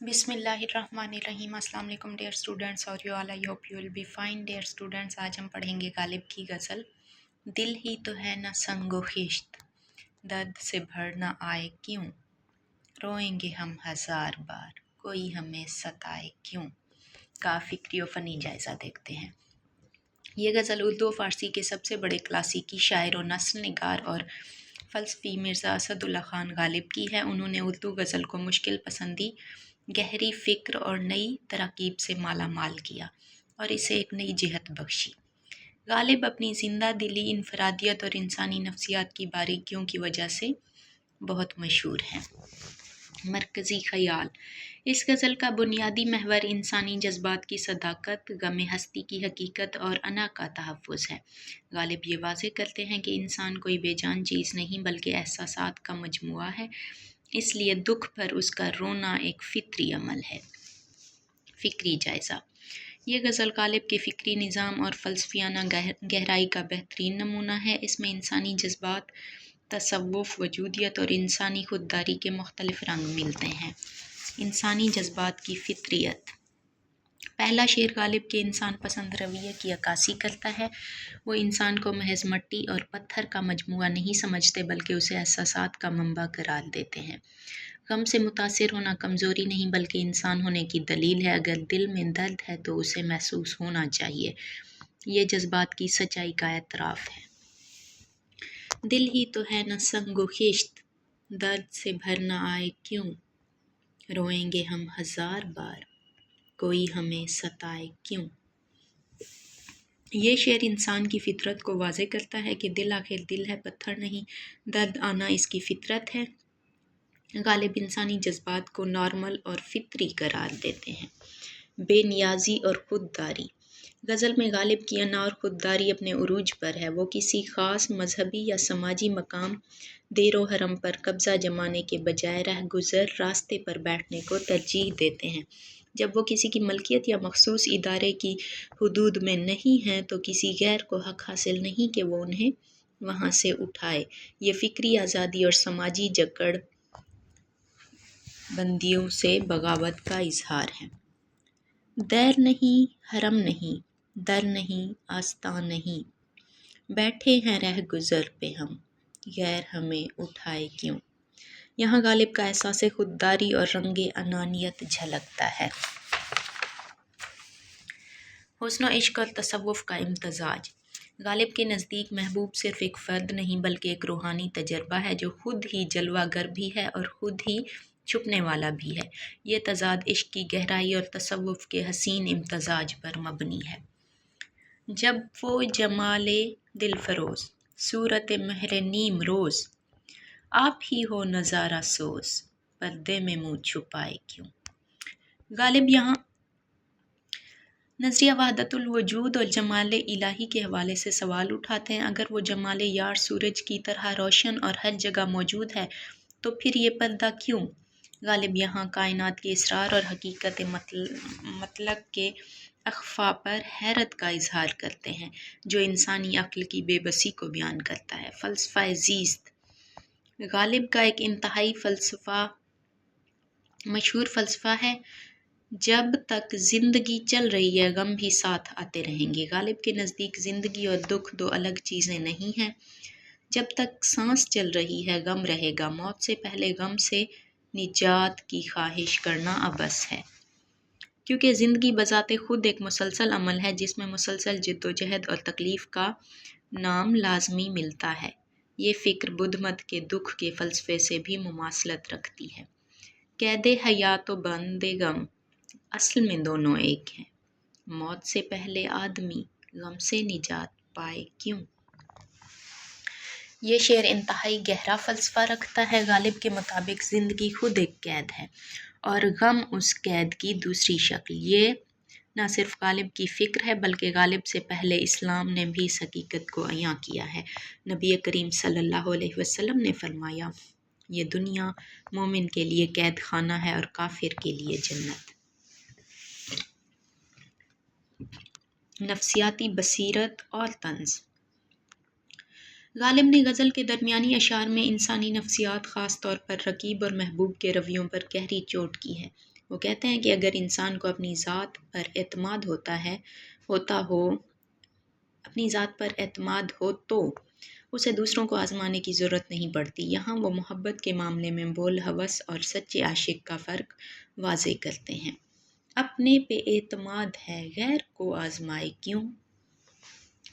بسم اللہ الرحمن الرحیم۔ السلام علیکم ڈیئر اسٹوڈنٹس اور you all, I hope you will be fine. Dear students, آج ہم پڑھیں گے غالب کی غزل دل ہی تو ہے نہ سنگ و خشت، درد سے بھر نہ آئے کیوں، روئیں گے ہم ہزار بار، کوئی ہمیں ستائے کیوں۔ کا فکری و فنی جائزہ دیکھتے ہیں۔ یہ غزل اردو و فارسی کے سب سے بڑے کلاسیکی شاعر و نثر نگار اور فلسفی مرزا اسد اللہ خان غالب کی ہے۔ انہوں نے اردو غزل کو مشکل پسندی، گہری فکر اور نئی تراکیب سے مالا مال کیا اور اسے ایک نئی جہت بخشی۔ غالب اپنی زندہ دلی، انفرادیت اور انسانی نفسیات کی باریکیوں کی وجہ سے بہت مشہور ہیں۔ مرکزی خیال: اس غزل کا بنیادی محور انسانی جذبات کی صداقت، غم ہستی کی حقیقت اور انا کا تحفظ ہے۔ غالب یہ واضح کرتے ہیں کہ انسان کوئی بے جان چیز نہیں بلکہ احساسات کا مجموعہ ہے، اس لیے دکھ پر اس کا رونا ایک فطری عمل ہے۔ فکری جائزہ: یہ غزل غالب کے فکری نظام اور فلسفیانہ گہرائی کا بہترین نمونہ ہے۔ اس میں انسانی جذبات، تصوف، وجودیت اور انسانی خودداری کے مختلف رنگ ملتے ہیں۔ انسانی جذبات کی فطریت: پہلا شعر غالب کے انسان پسند رویے کی عکاسی کرتا ہے۔ وہ انسان کو محض مٹی اور پتھر کا مجموعہ نہیں سمجھتے بلکہ اسے احساسات کا منبع قرار دیتے ہیں۔ غم سے متاثر ہونا کمزوری نہیں بلکہ انسان ہونے کی دلیل ہے۔ اگر دل میں درد ہے تو اسے محسوس ہونا چاہیے، یہ جذبات کی سچائی کا اعتراف ہے۔ دل ہی تو ہے نہ سنگ و خشت، درد سے بھر نہ آئے کیوں، روئیں گے ہم ہزار بار، کوئی ہمیں ستائے کیوں۔ یہ شعر انسان کی فطرت کو واضح کرتا ہے کہ دل آخر دل ہے، پتھر نہیں۔ درد آنا اس کی فطرت ہے۔ غالب انسانی جذبات کو نارمل اور فطری قرار دیتے ہیں۔ بے نیازی اور خودداری: غزل میں غالب کی انا اور خودداری اپنے عروج پر ہے۔ وہ کسی خاص مذہبی یا سماجی مقام، دیر و حرم پر قبضہ جمانے کے بجائے رہ گزر راستے پر بیٹھنے کو ترجیح دیتے ہیں۔ جب وہ کسی کی ملکیت یا مخصوص ادارے کی حدود میں نہیں ہیں تو کسی غیر کو حق حاصل نہیں کہ وہ انہیں وہاں سے اٹھائے۔ یہ فکری آزادی اور سماجی جکڑ بندیوں سے بغاوت کا اظہار ہے۔ دیر نہیں، حرم نہیں، در نہیں، آستاں نہیں، بیٹھے ہیں رہ گزر پہ ہم، غیر ہمیں اٹھائے کیوں۔ یہاں غالب کا احساس خودداری اور رنگ انانیت جھلکتا ہے۔ حسن و عشق اور تصوف کا امتزاج: غالب کے نزدیک محبوب صرف ایک فرد نہیں بلکہ ایک روحانی تجربہ ہے جو خود ہی جلوہ گر بھی ہے اور خود ہی چھپنے والا بھی ہے۔ یہ تضاد عشق کی گہرائی اور تصوف کے حسین امتزاج پر مبنی ہے۔ جب وہ جمال دل فروز، صورت مہر نیم روز، آپ ہی ہو نظارہ سوز، پردے میں منہ چھپائے کیوں۔ غالب یہاں نظریہ وحدت الوجود اور جمال الہی کے حوالے سے سوال اٹھاتے ہیں۔ اگر وہ جمال یار سورج کی طرح روشن اور ہر جگہ موجود ہے تو پھر یہ پردہ کیوں؟ غالب یہاں کائنات کے اسرار اور حقیقت مطلق کے اخفاء پر حیرت کا اظہار کرتے ہیں جو انسانی عقل کی بے بسی کو بیان کرتا ہے۔ فلسفہ زیست: غالب کا ایک انتہائی مشہور فلسفہ ہے، جب تک زندگی چل رہی ہے غم بھی ساتھ آتے رہیں گے۔ غالب کے نزدیک زندگی اور دکھ دو الگ چیزیں نہیں ہیں۔ جب تک سانس چل رہی ہے غم رہے گا، موت سے پہلے غم سے نجات کی خواہش کرنا عبث ہے، کیونکہ زندگی بذات خود ایک مسلسل عمل ہے جس میں مسلسل جدوجہد اور تکلیف کا نام لازمی ملتا ہے۔ یہ فکر بدھ مت کے دکھ کے فلسفے سے بھی مماثلت رکھتی ہے۔ قید حیات و بند غم: اصل میں دونوں ایک ہیں۔ موت سے پہلے آدمی غم سے نجات پائے کیوں۔ یہ شعر انتہائی گہرا فلسفہ رکھتا ہے۔ غالب کے مطابق زندگی خود ایک قید ہے اور غم اس قید کی دوسری شکل۔ یہ نہ صرف غالب کی فکر ہے بلکہ غالب سے پہلے اسلام نے بھی اس حقیقت کو عیاں کیا ہے۔ نبی کریم صلی اللہ علیہ وسلم نے فرمایا، یہ دنیا مومن کے لیے قید خانہ ہے اور کافر کے لیے جنت۔ نفسیاتی بصیرت اور طنز: غالب نے غزل کے درمیانی اشعار میں انسانی نفسیات، خاص طور پر رقیب اور محبوب کے رویوں پر گہری چوٹ کی ہے۔ وہ کہتے ہیں کہ اگر انسان کو اپنی ذات پر اعتماد ہو تو اسے دوسروں کو آزمانے کی ضرورت نہیں پڑتی۔ یہاں وہ محبت کے معاملے میں بول ہوس اور سچے عاشق کا فرق واضح کرتے ہیں۔ اپنے پہ اعتماد ہے، غیر کو آزمائے کیوں؟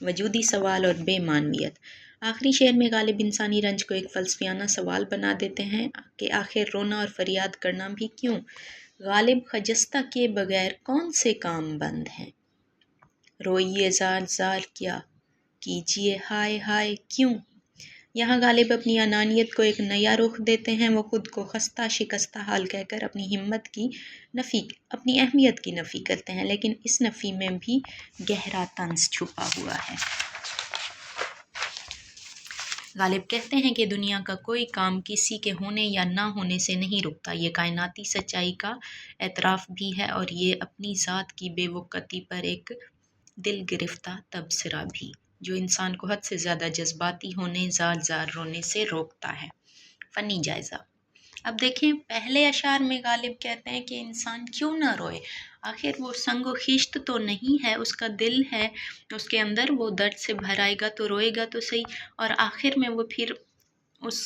وجودی سوال اور بے معنویت۔ آخری شعر میں غالب انسانی رنج کو ایک فلسفیانہ سوال بنا دیتے ہیں کہ آخر رونا اور فریاد کرنا بھی کیوں؟ غالب خجستہ کیے بغیر کون سے کام بند ہیں؟ روئیے زار زار کیا کیجیے ہائے ہائے کیوں؟ یہاں غالب اپنی انانیت کو ایک نیا رخ دیتے ہیں۔ وہ خود کو خستہ شکستہ حال کہہ کر اپنی اہمیت کی نفی کرتے ہیں، لیکن اس نفی میں بھی گہرا طنز چھپا ہوا ہے۔ غالب کہتے ہیں کہ دنیا کا کوئی کام کسی کے ہونے یا نہ ہونے سے نہیں رکتا، یہ کائناتی سچائی کا اعتراف بھی ہے اور یہ اپنی ذات کی بے وقتی پر ایک دل گرفتہ تبصرہ بھی، جو انسان کو حد سے زیادہ جذباتی ہونے، زار زار رونے سے روکتا ہے۔ فنی جائزہ۔ اب دیکھیں، پہلے اشعار میں غالب کہتے ہیں کہ انسان کیوں نہ روئے، آخر وہ سنگ و خیشت تو نہیں ہے، اس کا دل ہے، اس کے اندر وہ درد سے بھر آئے گا تو روئے گا تو صحیح، اور آخر میں وہ پھر اس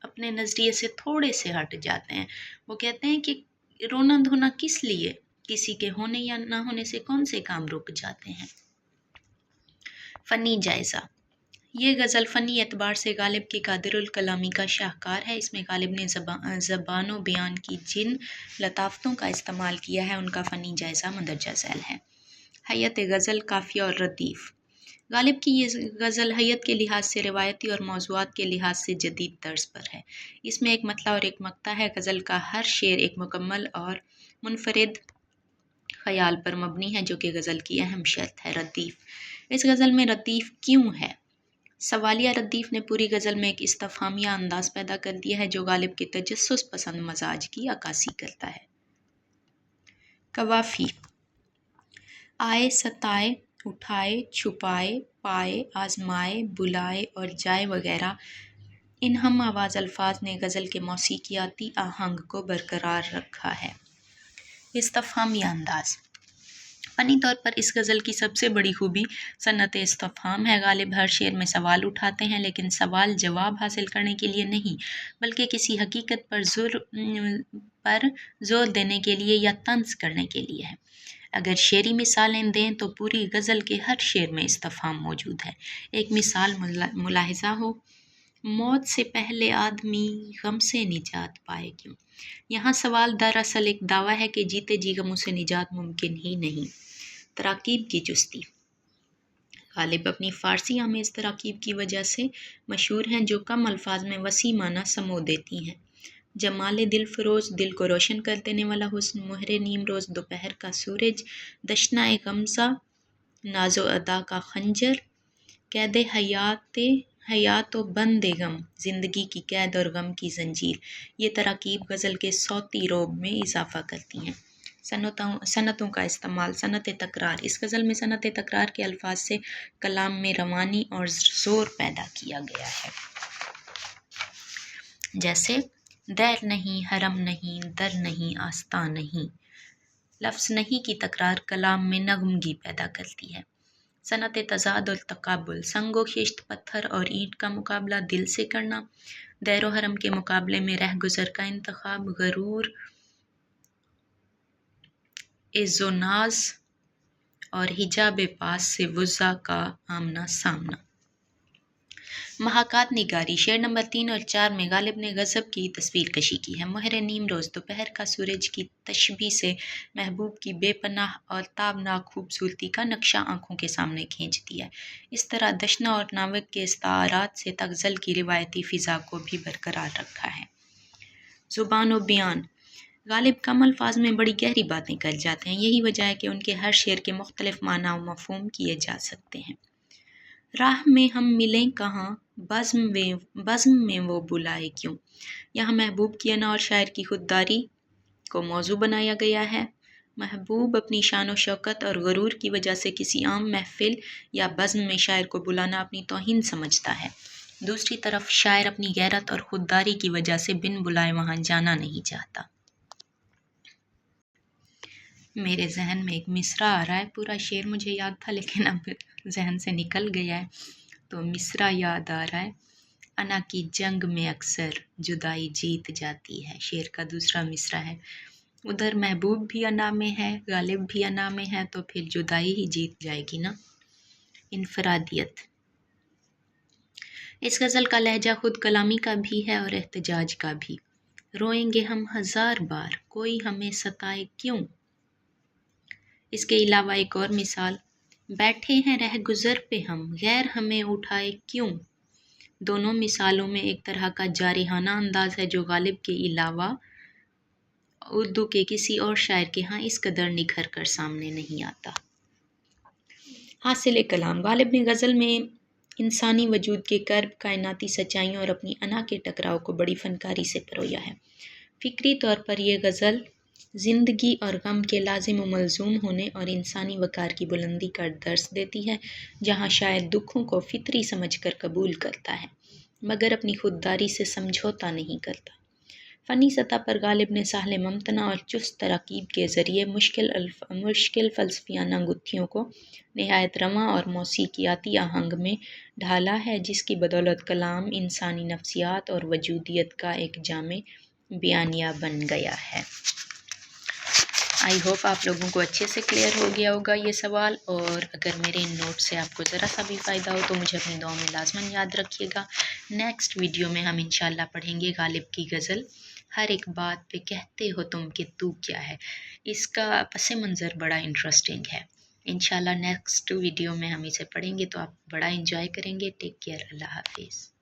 اپنے نظریے سے تھوڑے سے ہٹ جاتے ہیں۔ وہ کہتے ہیں کہ رونا دھونا کس لیے، کسی کے ہونے یا نہ ہونے سے کون سے کام رک جاتے ہیں۔ فنی جائزہ۔ یہ غزل فنی اعتبار سے غالب کی قادر الکلامی کا شاہکار ہے۔ اس میں غالب نے زبان و بیان کی جن لطافتوں کا استعمال کیا ہے ان کا فنی جائزہ مندرجہ ذیل ہے۔ حیت غزل، قافیہ اور ردیف۔ غالب کی یہ غزل حیت کے لحاظ سے روایتی اور موضوعات کے لحاظ سے جدید طرز پر ہے۔ اس میں ایک مطلع اور ایک مقطع ہے۔ غزل کا ہر شعر ایک مکمل اور منفرد خیال پر مبنی ہے، جو کہ غزل کی اہم شرط ہے۔ ردیف۔ اس غزل میں ردیف کیوں ہے؟ سوالیہ ردیف نے پوری غزل میں ایک استفہامیہ انداز پیدا کر دیا ہے جو غالب کے تجسس پسند مزاج کی عکاسی کرتا ہے۔ قوافی۔ آئے ستائے، اٹھائے، چھپائے، پائے، آزمائے، بلائے اور جائے وغیرہ ان ہم آواز الفاظ نے غزل کے موسیقیاتی آہنگ کو برقرار رکھا ہے۔ استفہامیہ انداز۔ فنی طور پر اس غزل کی سب سے بڑی خوبی صنعت استفہام ہے۔ غالب ہر شعر میں سوال اٹھاتے ہیں، لیکن سوال جواب حاصل کرنے کے لیے نہیں، بلکہ کسی حقیقت پر زور دینے کے لیے یا طنز کرنے کے لیے ہے۔ اگر شعری مثالیں دیں تو پوری غزل کے ہر شعر میں استفہام موجود ہے۔ ایک مثال ملاحظہ ہو: موت سے پہلے آدمی غم سے نجات پائے کیوں؟ یہاں سوال دراصل ایک دعویٰ ہے کہ جیتے جی غموں سے نجات ممکن ہی نہیں۔ تراکیب کی چستی۔ غالب اپنی فارسی آمیز تراکیب کی وجہ سے مشہور ہیں، جو کم الفاظ میں وسیع معنی سمو دیتی ہیں۔ جمال دل فروز، دل کو روشن کر دینے والا حسن، مہر نیم روز، دوپہر کا سورج، دشنۂ غمزہ، ناز و ادا کا خنجر، قید حیات و بند غم، زندگی کی قید اور غم کی زنجیر، یہ تراکیب غزل کے صوتی رعب میں اضافہ کرتی ہیں۔ صنعتوں کا استعمال۔ صنعت تکرار۔ اس غزل میں صنعت تکرار کے الفاظ سے کلام میں روانی اور زور پیدا کیا گیا ہے۔ جیسے دیر نہیں، حرم نہیں، در نہیں، آستاں نہیں۔ لفظ نہیں کی تکرار کلام میں نغمگی پیدا کرتی ہے۔ صنعت تضاد اور تقابل۔ سنگ و خشت، پتھر اور اینٹ کا مقابلہ دل سے کرنا، دیر و حرم کے مقابلے میں رہ گزر کا انتخاب، غرور، عز و ناز اور حجاب پاس سے وضع کا آمنا سامنا۔ محاکات نگاری۔ شعر نمبر 3 اور 4 میں غالب نے غضب کی تصویر کشی کی ہے۔ مہر نیم روز، دوپہر کا سورج کی تشبیہ سے محبوب کی بے پناہ اور تابناک خوبصورتی کا نقشہ آنکھوں کے سامنے کھینچ دیا ہے۔ اس طرح دشنہ اور ناوک کے استعارات سے غزل کی روایتی فضا کو بھی برقرار رکھا ہے۔ زبان و بیان۔ غالب کم الفاظ میں بڑی گہری باتیں کر جاتے ہیں، یہی وجہ ہے کہ ان کے ہر شعر کے مختلف معنی و مفہوم کیے جا سکتے ہیں۔ راہ میں ہم ملیں کہاں، بزم میں وہ بلائے کیوں؟ یہاں محبوب کی انا اور شاعر کی خودداری کو موضوع بنایا گیا ہے۔ محبوب اپنی شان و شوکت اور غرور کی وجہ سے کسی عام محفل یا بزم میں شاعر کو بلانا اپنی توہین سمجھتا ہے۔ دوسری طرف شاعر اپنی غیرت اور خودداری کی وجہ سے بن بلائے وہاں جانا نہیں چاہتا۔ میرے ذہن میں ایک مصرع آ رہا ہے، پورا شعر مجھے یاد تھا لیکن اب ذہن سے نکل گیا ہے، تو مصرع یاد آ رہا ہے۔ انا کی جنگ میں اکثر جدائی جیت جاتی ہے، شعر کا دوسرا مصرع ہے۔ ادھر محبوب بھی انا میں ہے، غالب بھی انا میں ہے، تو پھر جدائی ہی جیت جائے گی نا۔ انفرادیت، اس غزل کا لہجہ خود کلامی کا بھی ہے اور احتجاج کا بھی۔ روئیں گے ہم ہزار بار، کوئی ہمیں ستائے کیوں۔ اس کے علاوہ ایک اور مثال، بیٹھے ہیں رہ گزر پہ ہم، غیر ہمیں اٹھائے کیوں۔ دونوں مثالوں میں ایک طرح کا جارحانہ انداز ہے جو غالب کے علاوہ اردو کے کسی اور شاعر کے ہاں اس قدر نکھر کر سامنے نہیں آتا۔ حاصل کلام، غالب نے غزل میں انسانی وجود کے کرب، کائناتی سچائیوں اور اپنی انا کے ٹکراؤ کو بڑی فنکاری سے پرویا ہے۔ فکری طور پر یہ غزل زندگی اور غم کے لازم و ملزوم ہونے اور انسانی وقار کی بلندی کا درس دیتی ہے، جہاں شاعر دکھوں کو فطری سمجھ کر قبول کرتا ہے مگر اپنی خودداری سے سمجھوتا نہیں کرتا۔ فنی سطح پر غالب نے سہل ممتنع اور چست تراکیب کے ذریعے مشکل فلسفیانہ گتھیوں کو نہایت رواں اور موسیقیاتی آہنگ میں ڈھالا ہے، جس کی بدولت کلام انسانی نفسیات اور وجودیت کا ایک جامع بیانیہ بن گیا ہے۔ آئی ہوپ آپ لوگوں کو اچھے سے کلیئر ہو گیا ہوگا یہ سوال، اور اگر میرے ان نوٹ سے آپ کو ذرا سا بھی فائدہ ہو تو مجھے اپنی دعاؤں میں لازماً یاد رکھیے گا۔ نیکسٹ ویڈیو میں ہم انشاءاللہ پڑھیں گے غالب کی غزل ہر ایک بات پہ کہتے ہو تم کہ تو کیا ہے۔ اس کا پس منظر بڑا انٹرسٹنگ ہے۔ انشاءاللہ نیکسٹ ویڈیو میں ہم اسے پڑھیں گے تو آپ بڑا انجوائے کریں گے۔ ٹیک کیئر، اللہ حافظ۔